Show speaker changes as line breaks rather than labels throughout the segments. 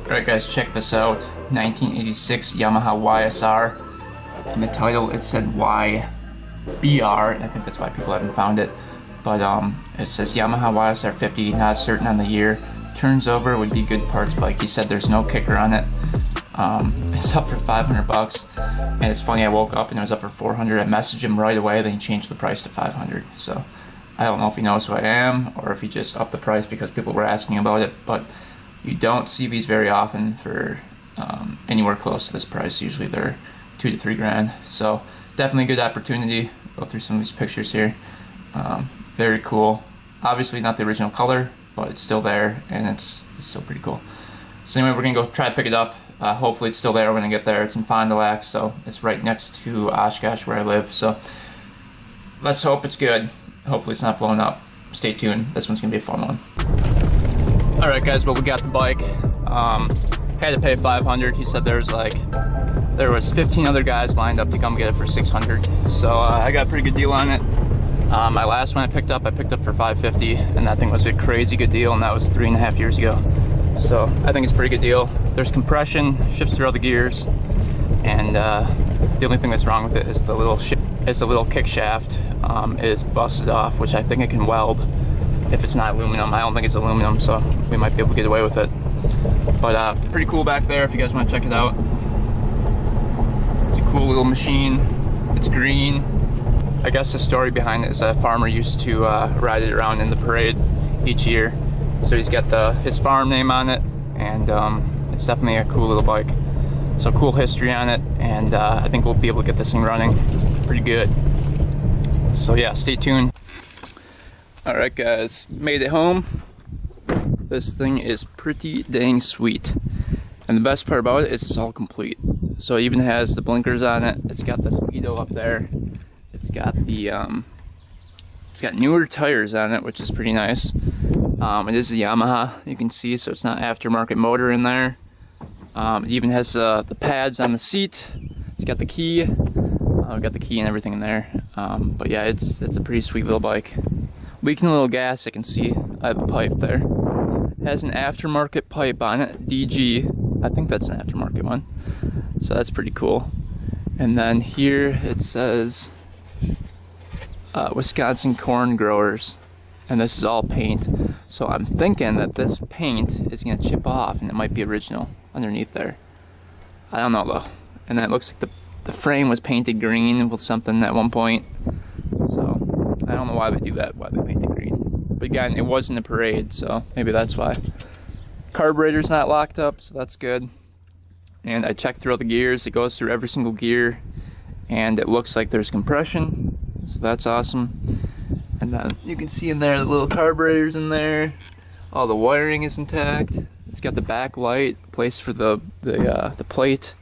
Alright guys, check this out. 1986 Yamaha YSR. In the title it said YBR, and I think that's why people haven't found it. But it says Yamaha YSR 50, not certain on the year. Turns over, would be good parts bike. He said there's no kicker on it. It's up for 500 bucks. And it's funny, I woke up and it was up for 400. I messaged him right away, then he changed the price to 500. So I don't know if he knows who I am or if he just upped the price because people were asking about it. But you don't see these very often for anywhere close to this price. Usually they're $2 to $3 grand. So definitely a good opportunity. Go through some of these pictures here. Very cool. Obviously not the original color, but it's still there and it's still pretty cool. So anyway, we're gonna go try to pick it up. Hopefully it's still there when I get there. It's in Fond du Lac, so it's right next to Oshkosh where I live. So let's hope it's good. Hopefully it's not blown up. Stay tuned. This one's gonna be a fun one. All right, guys. Well, we got the bike. Had to pay 500. He said there was 15 other guys lined up to come get it for 600. So I got a pretty good deal on it. My last one I picked up for 550, and that thing was a crazy good deal, and that was 3.5 years ago. So I think it's a pretty good deal. There's compression, shifts through all the gears, and the only thing that's wrong with it is the little kick shaft is busted off, which I think it can weld if it's not aluminum. I don't think it's aluminum, so we might be able to get away with it. But pretty cool back there if you guys want to check it out. It's a cool little machine. It's green. I guess the story behind it is that a farmer used to ride it around in the parade each year. So he's got his farm name on it, and it's definitely a cool little bike. So cool history on it, and I think we'll be able to get this thing running pretty good. So yeah, stay tuned. All right guys, made it home. This thing is pretty dang sweet. And the best part about it is it's all complete. So it even has the blinkers on it. It's got the speedo up there. It's got newer tires on it, which is pretty nice. It is a Yamaha, you can see, so it's not aftermarket motor in there. It even has the pads on the seat. It's got the key. I've got the key and everything in there. But yeah, it's a pretty sweet little bike. Leaking a little gas, I can see. I have a pipe there. It has an aftermarket pipe on it, DG. I think that's an aftermarket one. So that's pretty cool. And then here it says Wisconsin corn growers. And this is all paint. So I'm thinking that this paint is gonna chip off and it might be original underneath there. I don't know though. And then it looks like the frame was painted green with something at one point. So I don't know why they do that, why they paint it green. But again, it was in the parade, so maybe that's why. Carburetor's not locked up, so that's good. And I checked through all the gears. It goes through every single gear, and it looks like there's compression, so that's awesome. And then you can see in there the little carburetors in there. All the wiring is intact. It's got the back light, place for the plate,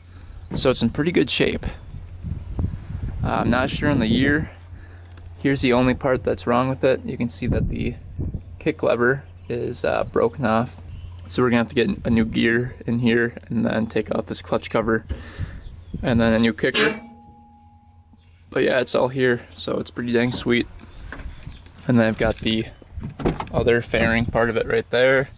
so it's in pretty good shape. I'm not sure on the year. Here's the only part that's wrong with it. You can see that the kick lever is broken off. So we're gonna have to get a new gear in here and then take off this clutch cover and then a new kicker. But yeah, it's all here, so it's pretty dang sweet. And then I've got the other fairing part of it right there.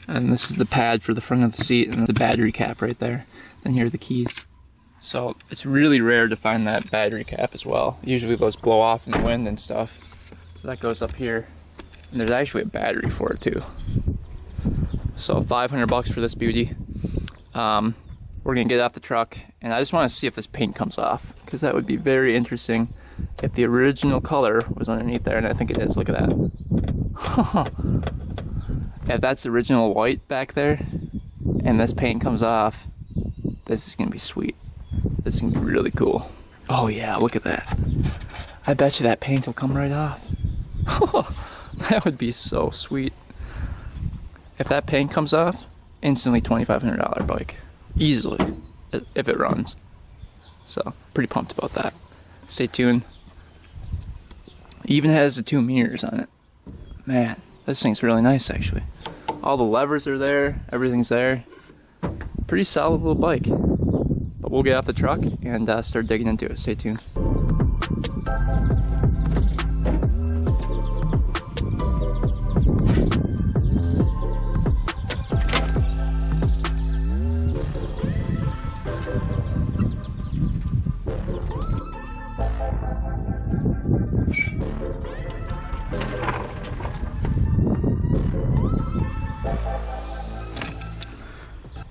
And this is the pad for the front of the seat and the battery cap right there. And here are the keys. So it's really rare to find that battery cap as well. Usually those blow off in the wind and stuff. So that goes up here. And there's actually a battery for it too. So 500 bucks for this beauty. We're gonna get it off the truck, and I just want to see if this paint comes off, because that would be very interesting if the original color was underneath there, and I think it is. Look at that. If that's the original white back there, and this paint comes off, this is gonna be sweet. This is gonna be really cool. Oh yeah, look at that. I bet you that paint will come right off. That would be so sweet. If that paint comes off, instantly $2,500 bike. Easily, if it runs. So, pretty pumped about that. Stay tuned. It even has the 2 mirrors on it. Man, this thing's really nice actually. All the levers are there, everything's there. Pretty solid little bike. But we'll get off the truck and start digging into it. Stay tuned.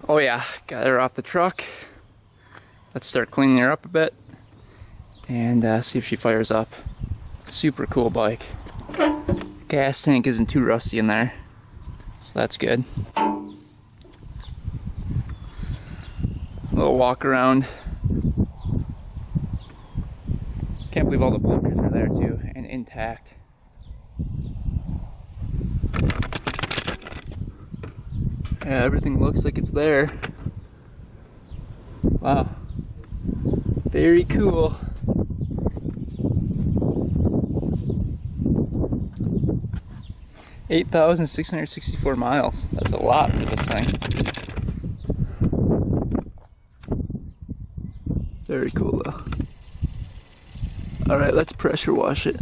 Oh yeah, got her off the truck. Let's start cleaning her up a bit and see if she fires up. Super cool bike. Gas tank isn't too rusty in there, so that's good. A little walk around. Can't believe all the blinkers are there too and intact. Yeah, everything looks like it's there. Wow. Very cool. $8,664 miles. That's a lot for this thing. Very cool though. Alright, let's pressure wash it.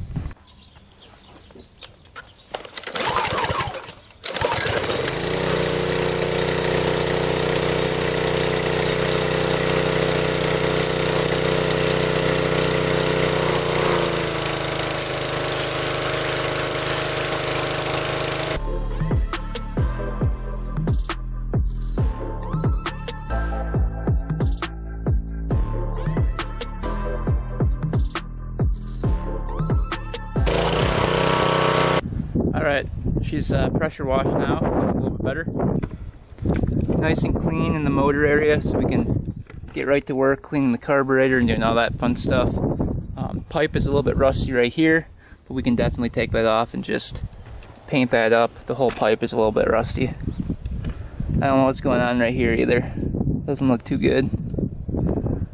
Alright, she's pressure washed now. Looks a little bit better. Nice and clean in the motor area, so we can get right to work cleaning the carburetor and doing all that fun stuff. Pipe is a little bit rusty right here, but we can definitely take that off and just paint that up. The whole pipe is a little bit rusty. I don't know what's going on right here either. Doesn't look too good.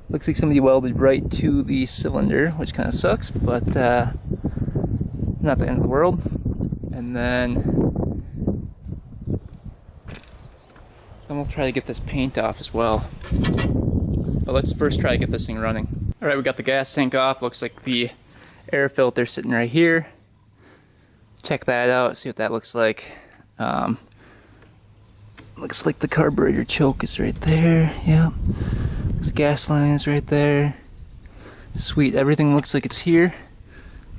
Looks like somebody welded right to the cylinder, which kind of sucks, but not the end of the world. And then we'll try to get this paint off as well. But let's first try to get this thing running. Alright, we got the gas tank off. Looks like the air filter sitting right here. Check that out, see what that looks like. Looks like the carburetor choke is right there. Yeah. This gas line is right there. Sweet, everything looks like it's here.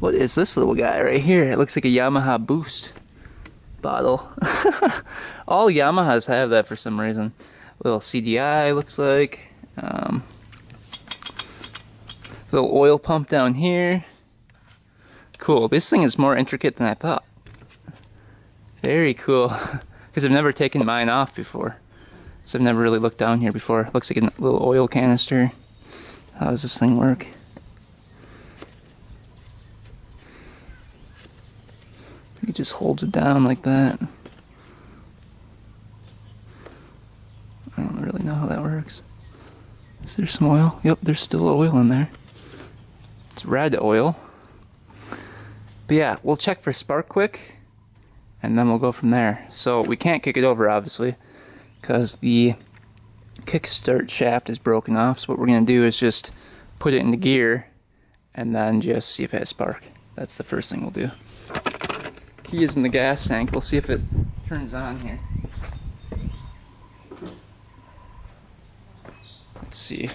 What is this little guy right here? It looks like a Yamaha Boost bottle. All Yamahas have that for some reason. Little CDI looks like. Little oil pump down here. Cool. This thing is more intricate than I thought. Very cool. Because I've never taken mine off before. So I've never really looked down here before. Looks like a little oil canister. How does this thing work? It just holds it down like that. I don't really know how that works. Is there some oil? Yep, there's still oil in there. It's red oil. But yeah, we'll check for spark quick, and then we'll go from there. So we can't kick it over, obviously, because the kickstart shaft is broken off. So what we're going to do is just put it into gear, and then just see if it has spark. That's the first thing we'll do. Key is in the gas tank. We'll see if it turns on here. Let's see.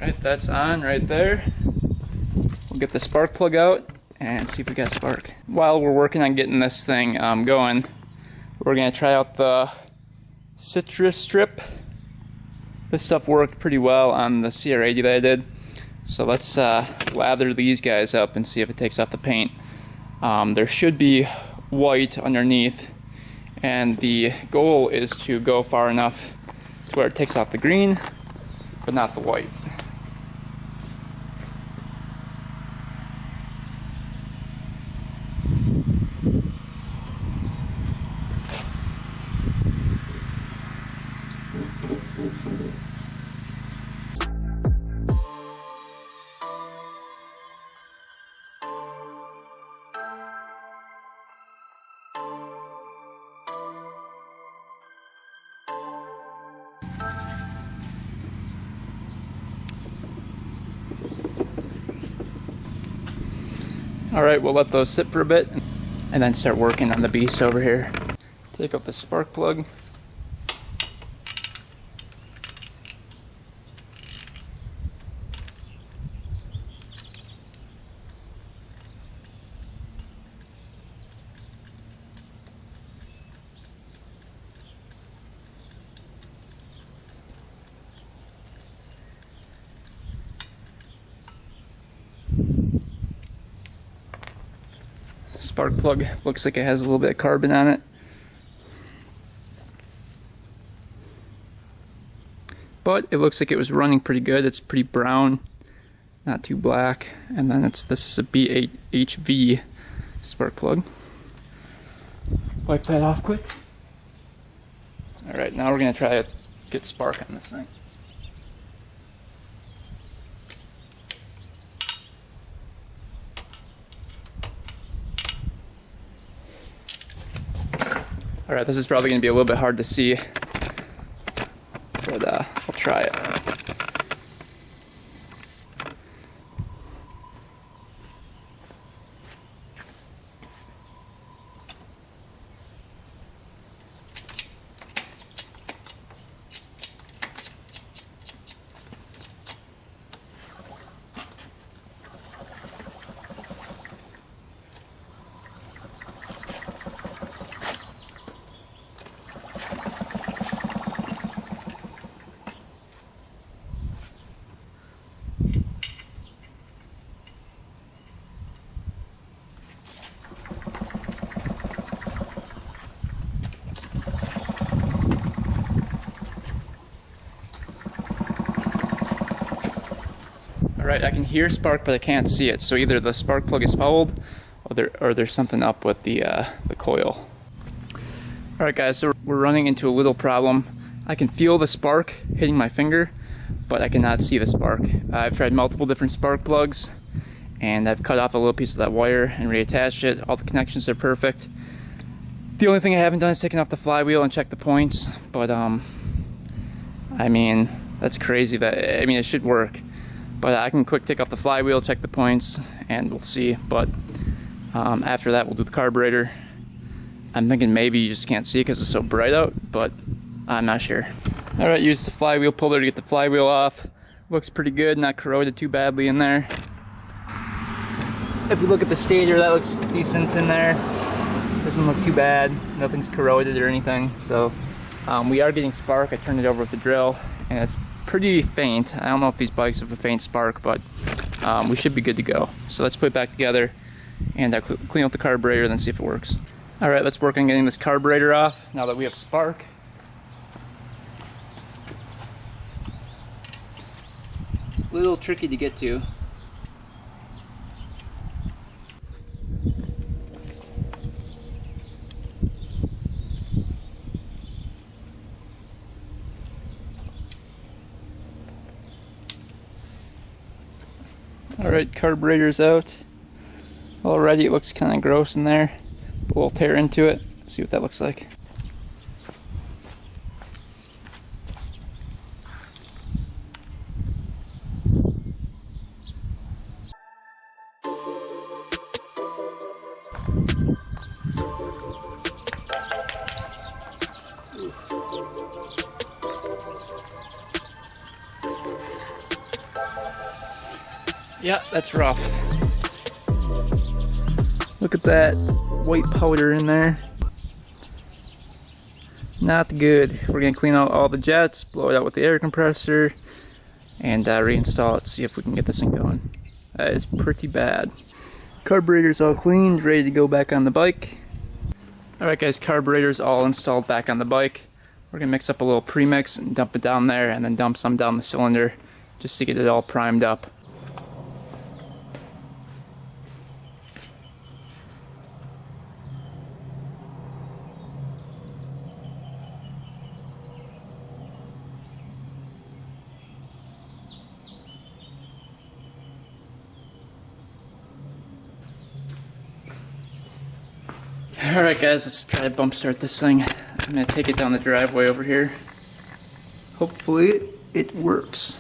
Alright, that's on right there. We'll get the spark plug out and see if we got spark. While we're working on getting this thing going, we're gonna try out the citrus strip. This stuff worked pretty well on the CR80 that I did. So let's lather these guys up and see if it takes off the paint. There should be white underneath, and the goal is to go far enough to where it takes off the green, but not the white. Alright, we'll let those sit for a bit and then start working on the beast over here. Take up the spark plug. spark plug looks like it has a little bit of carbon on it. But it looks like it was running pretty good. It's pretty brown, not too black. And then this is a B8HV spark plug. Wipe that off quick. Alright, now we're going to try to get spark on this thing. Alright, this is probably going to be a little bit hard to see, but I'll try it. Alright, I can hear spark, but I can't see it. So either the spark plug is fouled, or there's something up with the coil. Alright guys, so we're running into a little problem. I can feel the spark hitting my finger, but I cannot see the spark. I've tried multiple different spark plugs, and I've cut off a little piece of that wire and reattached it. All the connections are perfect. The only thing I haven't done is taken off the flywheel and checked the points, but I mean, that's crazy. It should work. But I can quick take off the flywheel, check the points, and we'll see. But after that, we'll do the carburetor. I'm thinking maybe you just can't see it because it's so bright out, but I'm not sure. Alright, use the flywheel puller to get the flywheel off. Looks pretty good, not corroded too badly in there. If we look at the stator, that looks decent in there. Doesn't look too bad, nothing's corroded or anything. So we are getting spark. I turned it over with the drill, and it's pretty faint. I don't know if these bikes have a faint spark, but we should be good to go. So let's put it back together and clean out the carburetor, then see if it works. Alright, let's work on getting this carburetor off now that we have spark. A little tricky to get to. Alright, carburetor's out. Already it looks kind of gross in there, but we'll tear into it, see what that looks like. Yeah, that's rough. Look at that white powder in there. Not good. We're gonna clean out all the jets, blow it out with the air compressor, and reinstall it, see if we can get this thing going. That is pretty bad. Carburetor's all cleaned, ready to go back on the bike. Alright guys, carburetor's all installed back on the bike. We're gonna mix up a little premix and dump it down there, and then dump some down the cylinder just to get it all primed up. Alright guys, let's try to bump start this thing. I'm going to take it down the driveway over here. Hopefully it works.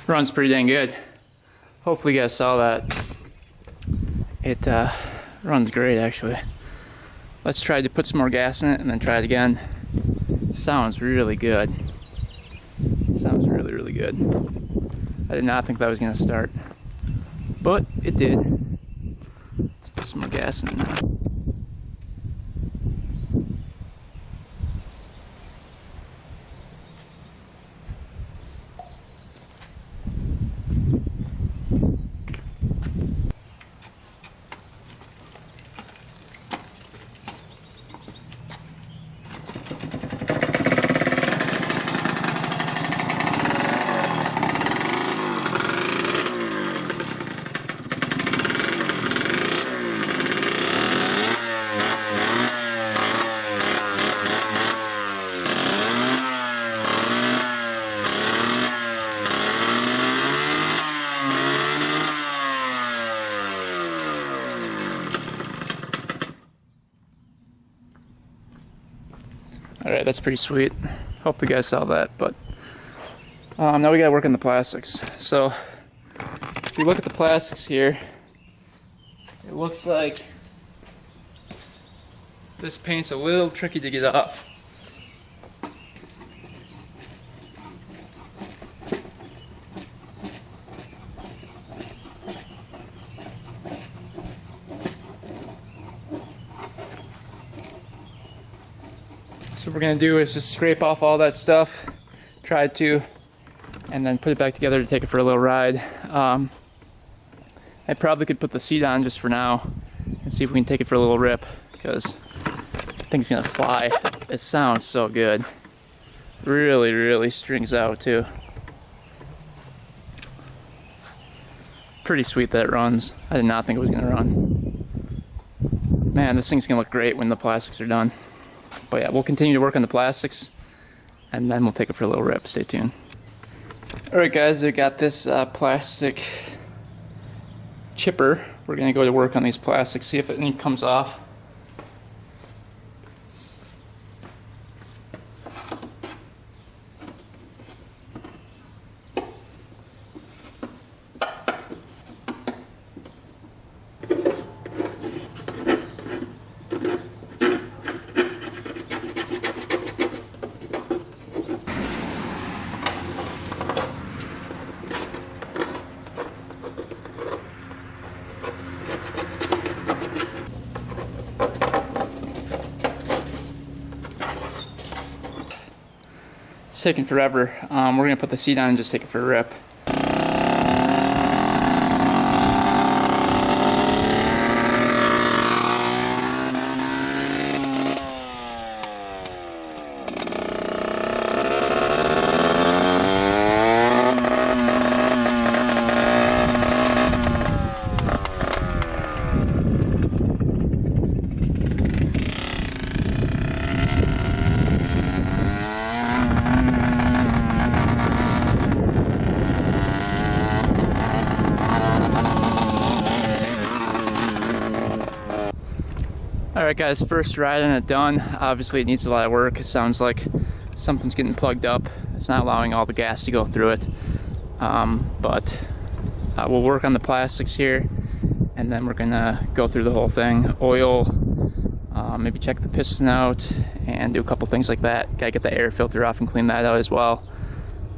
Runs pretty dang good. Hopefully you guys saw that. It runs great actually. Let's try to put some more gas in it and then try it again. Sounds really good. Sounds really, really good. I did not think that was gonna start, but it did. Let's put some more gas in it now. Alright, that's pretty sweet. Hope the guys saw that, but now we gotta work on the plastics. So, if you look at the plastics here, it looks like this paint's a little tricky to get off. So what we're gonna do is just scrape off all that stuff, try to, and then put it back together to take it for a little ride. I probably could put the seat on just for now and see if we can take it for a little rip, because I think it's gonna fly. It sounds so good. Really, really strings out too. Pretty sweet that it runs. I did not think it was gonna run. Man, this thing's gonna look great when the plastics are done. But yeah, we'll continue to work on the plastics and then we'll take it for a little rip. Stay tuned. Alright guys, we got this plastic chipper. We're going to go to work on these plastics, see if any comes off. It's taking forever. We're gonna put the seat on and just take it for a rip. Alright guys, first ride and it done. Obviously it needs a lot of work. It sounds like something's getting plugged up. It's not allowing all the gas to go through it. But we'll work on the plastics here and then we're gonna go through the whole thing. Oil, maybe check the piston out and do a couple things like that. Gotta get the air filter off and clean that out as well.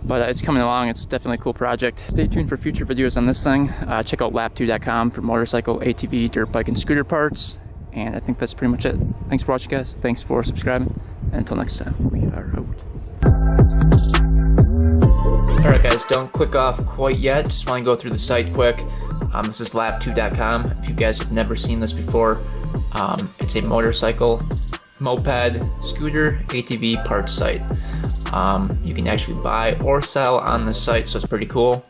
But it's coming along. It's definitely a cool project. Stay tuned for future videos on this thing. Check out lap2.com for motorcycle, ATV, dirt bike, and scooter parts. And I think that's pretty much it. Thanks for watching, guys. Thanks for subscribing. And until next time, we are out. Alright guys, don't click off quite yet. Just want to go through the site quick. This is lap2.com. If you guys have never seen this before, it's a motorcycle, moped, scooter, ATV parts site. You can actually buy or sell on the site, so it's pretty cool.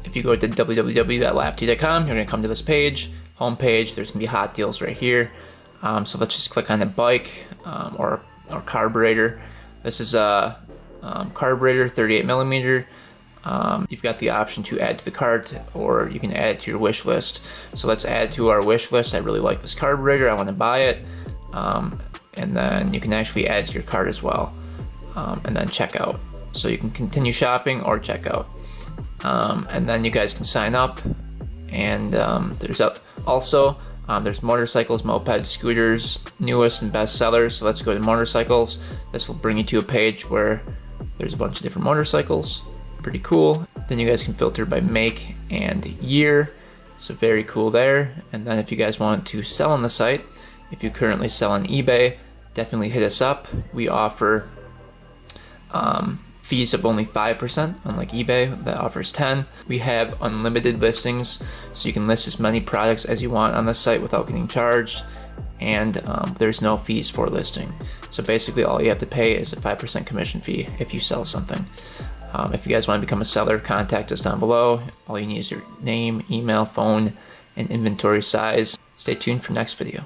If you go to www.lap2.com, you're going to come to this page. Homepage, there's gonna be hot deals right here. So let's just click on the bike or carburetor. This is a carburetor, 38 millimeter. You've got the option to add to the cart, or you can add it to your wish list. So let's add to our wish list. I really like this carburetor. I want to buy it, and then you can actually add to your cart as well, and then check out. So you can continue shopping or check out. and then you guys can sign up. And there's motorcycles, mopeds, scooters, newest and best sellers. So let's go to motorcycles. This will bring you to a page where there's a bunch of different motorcycles. Pretty cool. Then you guys can filter by make and year. So very cool there. And then if you guys want to sell on the site, if you currently sell on eBay, definitely hit us up. We offer fees of only 5%, unlike eBay that offers 10. We have unlimited listings, so you can list as many products as you want on the site without getting charged, and there's no fees for listing. So basically all you have to pay is a 5% commission fee if you sell something. If you guys want to become a seller, contact us down below. All you need is your name, email, phone, and inventory size. Stay tuned for next video.